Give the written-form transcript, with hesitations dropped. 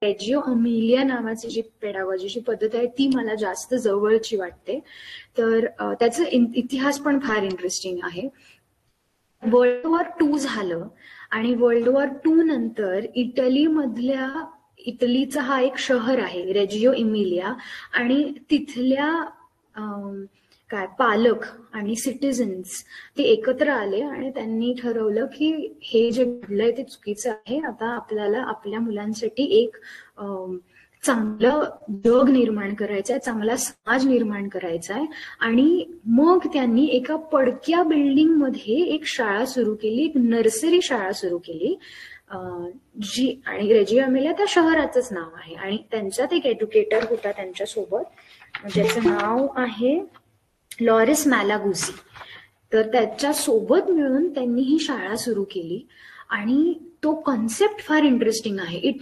रेजिओ अमिलिया नावाची जी पेडागॉजीची पद्धत आहे ती मला जास्त जवळची वाटते. तर त्याचा इतिहास पण फार इंटरेस्टिंग आहे. वर्ल्ड वॉर 2 झालं आणि वर्ल्ड वॉर 2 नंतर इटलीचा हा एक शहर आहे रेजिओ इमिलिया, आणि तिथल्या पालक आणि सिटिझन्स ते एकत्र आले आणि त्यांनी ठरवलं की हे जे घडलंय ते चुकीचं आहे. आता आपल्याला आपल्या मुलांसाठी एक चांगलं जग निर्माण करायचं आहे, चांगला समाज निर्माण करायचा आहे. आणि मग त्यांनी एका पडक्या बिल्डिंग मध्ये एक शाळा सुरू केली, एक नर्सरी शाळा सुरू केली, जी, आणि रेजिओ अमिलिया त्या शहराचंच नाव आहे. आणि त्यांच्यात एक एज्युकेटर होता त्यांच्यासोबत, ज्याचं नाव आहे लॉरेस मॅलागुसी. तर त्याच्या सोबत मिळून त्यांनी ही शाळा सुरू केली. आणि तो कॉन्सेप्ट फार इंटरेस्टिंग आहे.